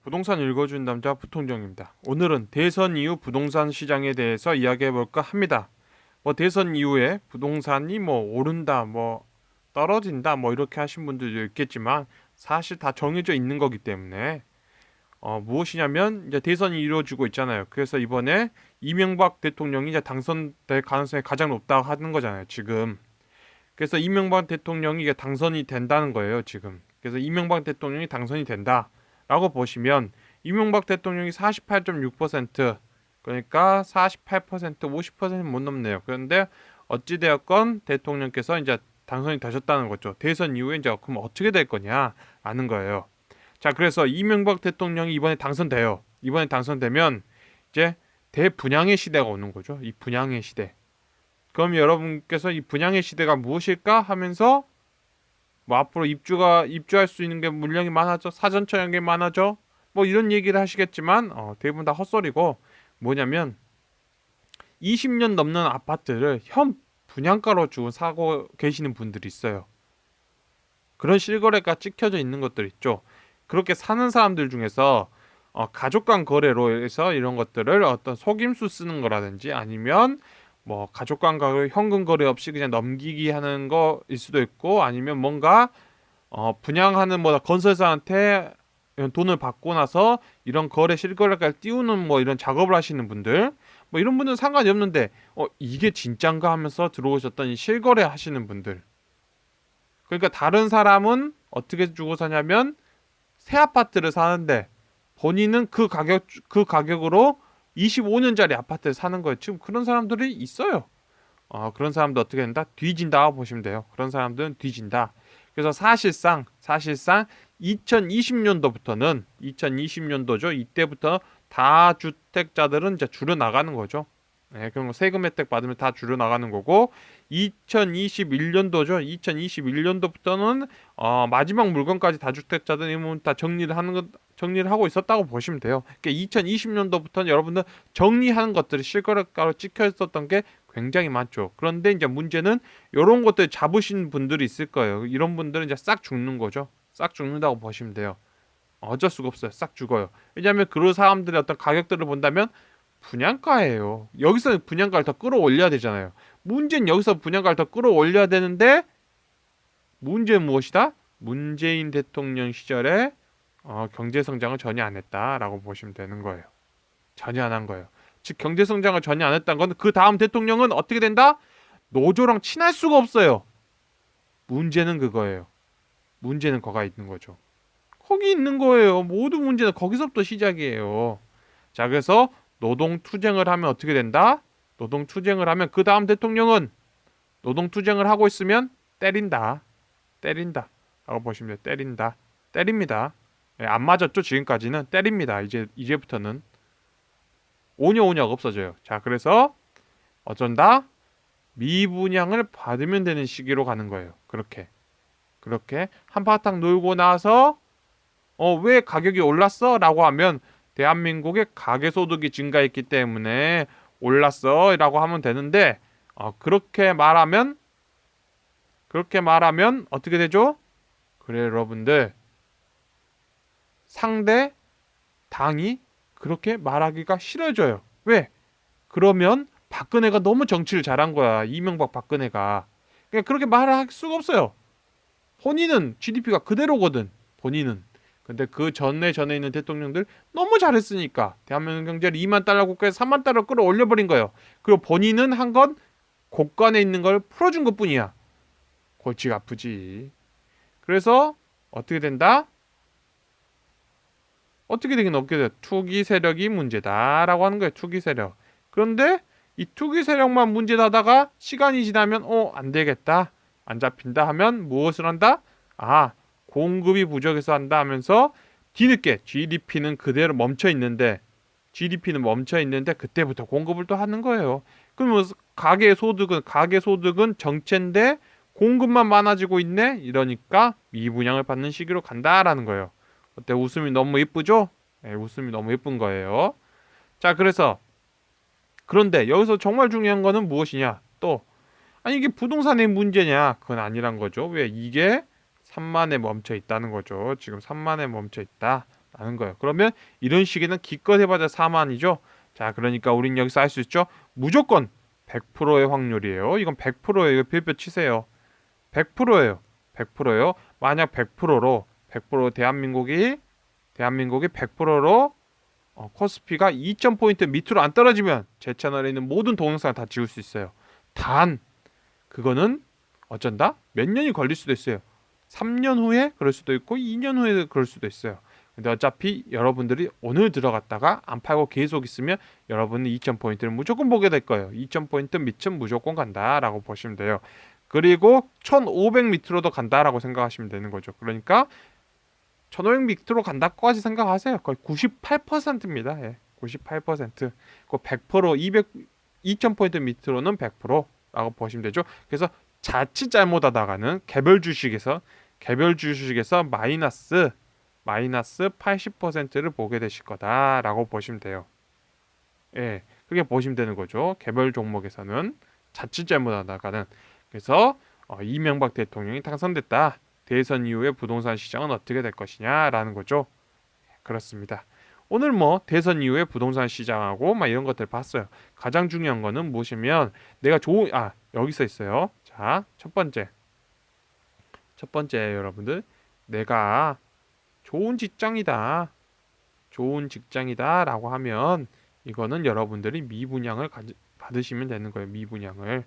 부동산 읽어준 남자 부통령입니다. 오늘은 대선 이후 부동산 시장에 대해서 이야기해볼까 합니다. 대선 이후에 부동산이 오른다, 떨어진다, 이렇게 하신 분들도 있겠지만 사실 다 정해져 있는 거기 때문에 무엇이냐면 이제 대선이 이루어지고 있잖아요. 그래서 이번에 이명박 대통령이 이제 당선될 가능성이 가장 높다고 하는 거잖아요, 지금. 그래서 이명박 대통령이 이게 당선이 된다는 거예요, 지금. 그래서 이명박 대통령이 당선이 된다라고 보시면 이명박 대통령이 48.6%, 그러니까 48%, 50%못 넘네요. 그런데 어찌되었건 대통령께서 이제 당선이 되셨다는 거죠. 대선 이후에 이제 그럼 어떻게 될 거냐라는 거예요. 자, 그래서 이명박 대통령이 이번에 당선돼요. 이번에 당선되면 이제 대분양의 시대가 오는 거죠. 이 분양의 시대. 그럼 여러분께서 이 분양의 시대가 무엇일까 하면서 앞으로 입주할 수 있는 게 물량이 많아져, 사전 처형이 많아져, 이런 얘기를 하시겠지만 대부분 다 헛소리고, 뭐냐면 20년 넘는 아파트를 현 분양가로 주고 사고 계시는 분들이 있어요. 그런 실거래가 찍혀져 있는 것들 있죠. 그렇게 사는 사람들 중에서 가족 간 거래로 해서 이런 것들을 어떤 속임수 쓰는 거라든지 아니면 가족 간 현금 거래 없이 그냥 넘기기 하는 거일 수도 있고, 아니면 뭔가 분양하는 건설사한테 돈을 받고 나서 이런 거래 실거래가를 띄우는 이런 작업을 하시는 분들, 이런 분들은 상관이 없는데 이게 진짠가 하면서 들어오셨던 이 실거래 하시는 분들, 그러니까 다른 사람은 어떻게 주고 사냐면 새 아파트를 사는데 본인은 그 가격으로 25년짜리 아파트를 사는 거예요. 지금 그런 사람들이 있어요. 그런 사람들 어떻게 된다? 뒤진다 보시면 돼요. 그런 사람들은 뒤진다. 그래서 사실상 2020년도죠. 이때부터 다주택자들은 이제 줄여 나가는 거죠. 네, 그럼 세금 혜택 받으면 다 줄여 나가는 거고, 2021년도죠. 2021년도부터는 마지막 물건까지 다주택자들이 다 정리를 하고 있었다고 보시면 돼요. 그러니까 2020년도부터는 여러분들 정리하는 것들이 실거래가로 찍혀 있었던 게 굉장히 많죠. 그런데 이제 문제는 이런 것들 잡으신 분들이 있을 거예요. 이런 분들은 이제 싹 죽는 거죠. 싹 죽는다고 보시면 돼요. 어쩔 수가 없어요. 싹 죽어요. 왜냐하면 그런 사람들의 어떤 가격들을 본다면 분양가예요. 여기서 분양가를 더 끌어올려야 되잖아요. 문제는 여기서 분양가를 더 끌어올려야 되는데, 문제는 무엇이다? 문재인 대통령 시절에 경제 성장을 전혀 안 했다라고 보시면 되는 거예요. 전혀 안 한 거예요. 즉 경제 성장을 전혀 안 했다는 건 그 다음 대통령은 어떻게 된다? 노조랑 친할 수가 없어요. 문제는 그거예요. 문제는 거가 있는 거죠. 거기 있는 거예요. 모든 문제는 거기서부터 시작이에요. 자, 그래서 노동투쟁을 하면 어떻게 된다? 노동투쟁을 하면 그 다음 대통령은 노동투쟁을 하고 있으면 때린다. 때린다. 라고 보시면 돼요. 때린다. 때립니다. 안 맞았죠? 지금까지는 때립니다. 이제부터는 오냐오냐가 없어져요. 자, 그래서 어쩐다? 미분양을 받으면 되는 시기로 가는 거예요. 그렇게 한바탕 놀고 나서 왜 가격이 올랐어? 라고 하면 대한민국의 가계소득이 증가했기 때문에 올랐어 라고 하면 되는데, 그렇게 말하면 어떻게 되죠? 그래, 여러분들, 상대 당이 그렇게 말하기가 싫어져요. 왜? 그러면 박근혜가 너무 정치를 잘한 거야. 이명박 박근혜가. 그러니까 그렇게 말할 수가 없어요. 본인은 GDP가 그대로거든. 본인은. 근데 그 전에 있는 대통령들 너무 잘했으니까 대한민국 경제를 2만 달러 국가에서 3만 달러 끌어올려 버린 거예요. 그리고 본인은 한 건 곳간에 있는 걸 풀어준 것뿐이야. 골치가 아프지. 그래서 어떻게 된다? 어떻게 되긴 어떻게 돼? 투기 세력이 문제다라고 하는 거예요. 투기 세력. 그런데 이 투기 세력만 문제다다가 시간이 지나면 안 되겠다, 안 잡힌다 하면 무엇을 한다? 공급이 부족해서 한다 하면서 뒤늦게 GDP는 그대로 멈춰 있는데 그때부터 공급을 또 하는 거예요. 그러면 가계 소득은 정체인데 공급만 많아지고 있네. 이러니까 미분양을 받는 시기로 간다라는 거예요. 어때? 웃음이 너무 예쁘죠? 네, 웃음이 너무 예쁜 거예요. 자, 그런데 여기서 정말 중요한 거는 무엇이냐? 이게 부동산의 문제냐? 그건 아니란 거죠. 왜? 이게 3만에 멈춰 있다는 거죠. 지금 3만에 멈춰 있다라는 라는 거예요. 그러면 이런 시기는 기껏 해봐야 4만이죠. 자, 그러니까 우린 여기서 알 수 있죠. 무조건 100%의 확률이에요. 이건 100%예요. 별표 치세요. 100%예요. 100%예요. 만약 100% 대한민국이 100%로 코스피가 2,000포인트 밑으로 안 떨어지면 제 채널에 있는 모든 동영상을 다 지울 수 있어요. 단 그거는 어쩐다? 몇 년이 걸릴 수도 있어요. 3년 후에 그럴 수도 있고 2년 후에 그럴 수도 있어요. 근데 어차피 여러분들이 오늘 들어갔다가 안 팔고 계속 있으면 여러분은 2,000포인트를 무조건 보게 될 거예요. 2,000포인트 밑은 무조건 간다라고 보시면 돼요. 그리고 1,500 밑으로도 간다라고 생각하시면 되는 거죠. 그러니까 1,500 밑으로 간다까지 생각하세요. 거의 98%입니다. 예, 98%. 그 100%, 2,000포인트 밑으로는 100%라고 보시면 되죠. 그래서 자칫 잘못하다가는 개별 주식에서 마이너스 80%를 보게 되실 거다라고 보시면 돼요. 예, 그렇게 보시면 되는 거죠. 개별 종목에서는 자칫 잘못하다가는. 그래서 이명박 대통령이 당선됐다. 대선 이후에 부동산 시장은 어떻게 될 것이냐라는 거죠. 그렇습니다. 오늘 뭐 대선 이후에 부동산 시장하고 막 이런 것들 봤어요. 가장 중요한 거는 무엇이면 내가 여기 써 있어요. 자, 첫 번째 여러분들, 내가 좋은 직장이다라고 하면 이거는 여러분들이 미분양을 받으시면 되는 거예요. 미분양을.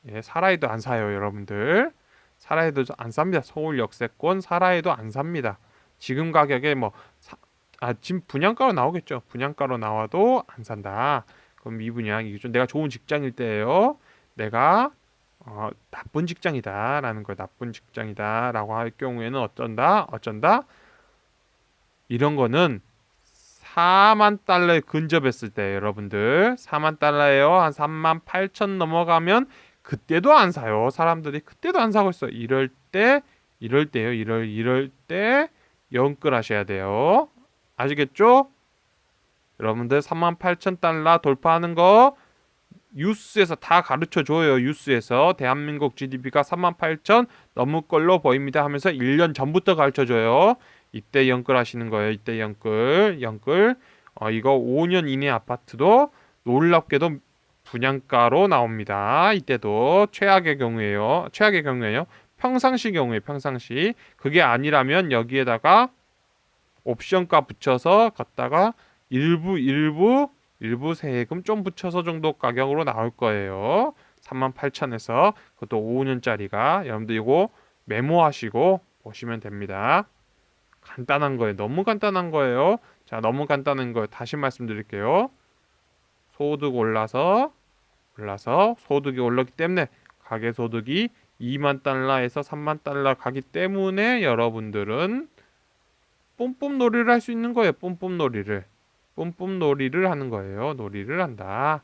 예, 사라해도 안 사요, 여러분들. 사라해도 안 삽니다. 서울 역세권 사라해도 안 삽니다. 지금 가격에 지금 분양가로 나오겠죠. 분양가로 나와도 안 산다. 그럼 미분양이죠. 내가 좋은 직장일 때예요. 내가 나쁜 직장이다라는 거예요. 나쁜 직장이다라고 할 경우에는 어쩐다? 이런 거는 4만 달러에 근접했을 때 여러분들 4만 달러예요. 한 3만 8천 넘어가면 그때도 안 사요. 사람들이 그때도 안 사고 있어요. 이럴 때 연끌하셔야 돼요. 아시겠죠? 여러분들 3만 8천 달러 돌파하는 거 뉴스에서 다 가르쳐 줘요. 뉴스에서 대한민국 GDP가 3만 8천 넘을 걸로 보입니다 하면서 1년 전부터 가르쳐 줘요. 이때 연끌하시는 거예요. 이때 연끌. 이거 5년 이내 아파트도 놀랍게도 분양가로 나옵니다. 이때도 최악의 경우에요. 평상시 경우에 평상시. 그게 아니라면 여기에다가 옵션가 붙여서 갖다가 일부 세금 좀 붙여서 정도 가격으로 나올 거예요. 38,000에서 그것도 5년짜리가 여러분들 이거 메모하시고 보시면 됩니다. 간단한 거예요. 너무 간단한 거예요. 자, 너무 간단한 거 다시 말씀드릴게요. 소득 올라서 소득이 올랐기 때문에 가계소득이 2만 달러에서 3만 달러 가기 때문에 여러분들은 뿜뿜놀이를 할 수 있는 거예요. 뿜뿜놀이를 하는 거예요. 놀이를 한다.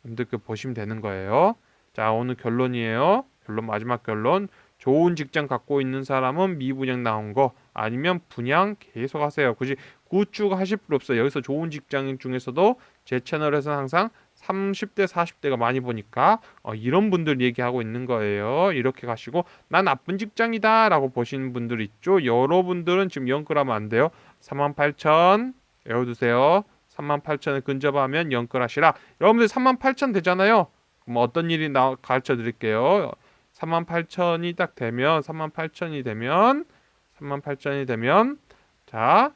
여러분들 보시면 되는 거예요. 자, 오늘 결론이에요. 마지막 결론. 좋은 직장 갖고 있는 사람은 미분양 나온 거 아니면 분양 계속 하세요. 굳이 구축하실 필요 없어요. 여기서 좋은 직장 중에서도 제 채널에서는 항상 30대 40대가 많이 보니까 이런 분들 얘기하고 있는 거예요. 이렇게 가시고 난 나쁜 직장이다 라고 보시는 분들 있죠. 여러분들은 지금 연끌하면 안 돼요. 38,000 외워두세요. 38,000을 근접하면 연끌하시라. 여러분들 38,000 되잖아요. 그럼 어떤 일이 가르쳐 드릴게요. 38,000이 딱 되면 38,000이 되면 자,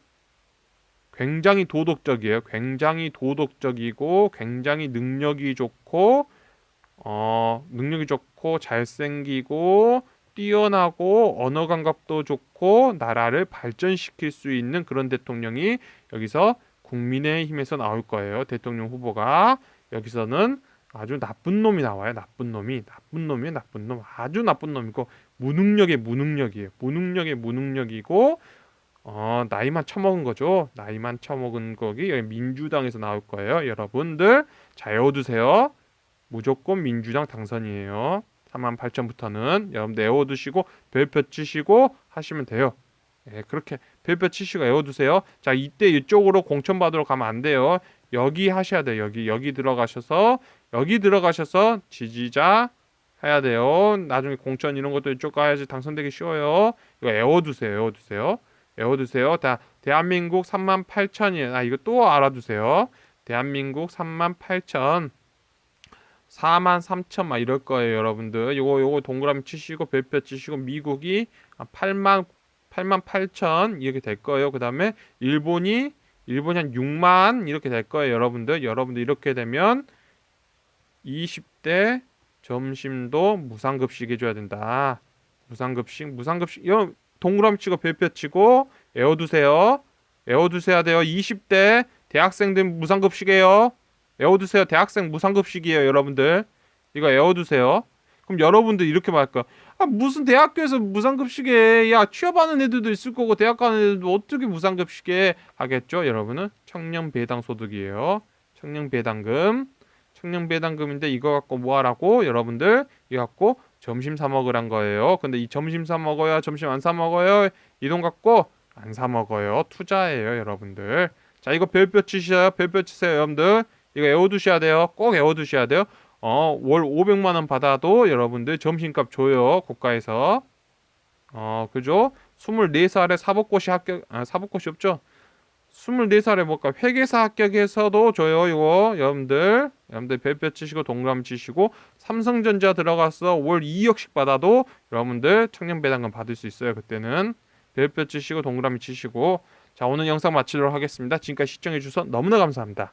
굉장히 도덕적이에요. 굉장히 도덕적이고 굉장히 능력이 좋고 잘생기고 뛰어나고 언어 감각도 좋고 나라를 발전시킬 수 있는 그런 대통령이 여기서 국민의힘에서 나올 거예요. 대통령 후보가 여기서는 아주 나쁜 놈이 나와요. 나쁜 놈. 아주 나쁜 놈이고 무능력이고 나이만 처먹은 거죠. 나이만 처먹은 거기 여기 민주당에서 나올 거예요. 여러분들 잘 외워두세요. 무조건 민주당 당선이에요. 38,000부터는 여러분들 외워두시고 별표 치시고 하시면 돼요. 예, 그렇게 별표 치시고 외워두세요. 자, 이때 이쪽으로 공천 받으러 가면 안 돼요. 여기 하셔야 돼요. 여기 들어가셔서 지지자 해야 돼요. 나중에 공천 이런 것도 이쪽 가야지 당선되기 쉬워요. 이거 외워두세요. 외워두세요. 대한민국 38,000이 이거 또 알아두세요. 대한민국 38,000 43,000 막 이럴 거예요, 여러분들. 요거 동그라미 치시고 별표 치시고 미국이 8만 8천 이렇게 될 거예요. 그다음에 일본이 한 6만 이렇게 될 거예요, 여러분들. 여러분들 이렇게 되면 20대 점심도 무상급식 해줘야 된다. 무상급식. 이거 동그라미 치고 별표 치고 외워두세요. 외워두셔야 돼요. 20대 대학생들 무상급식이에요. 외워두세요. 대학생 무상급식이에요, 여러분들. 이거 외워두세요. 그럼 여러분들 이렇게 말할 거야. 무슨 대학교에서 무상급식해. 야, 취업하는 애들도 있을 거고 대학 가는 애들도 어떻게 무상급식해 하겠죠, 여러분은? 청년배당소득이에요. 청년배당금. 청년배당금인데 이거 갖고 뭐 하라고? 여러분들 이거 갖고 점심 사 먹으란 거예요. 근데 이 점심 사 먹어요? 점심 안 사 먹어요? 이 돈 갖고 안 사 먹어요. 투자예요, 여러분들. 자, 이거 별표 치셔요. 별표 치세요, 여러분들. 이거 외워두셔야 돼요. 꼭 외워두셔야 돼요. 월 500만 원 받아도 여러분들 점심값 줘요. 국가에서. 그죠? 24살에 사법고시 없죠? 24살에 뭘까? 회계사 합격해서도 줘요. 이거 여러분들 별표 치시고 동그라미 치시고 삼성전자 들어가서 월 2억씩 받아도 여러분들 청년배당금 받을 수 있어요. 그때는 별표 치시고 동그라미 치시고. 자, 오늘 영상 마치도록 하겠습니다. 지금까지 시청해 주셔서 너무나 감사합니다.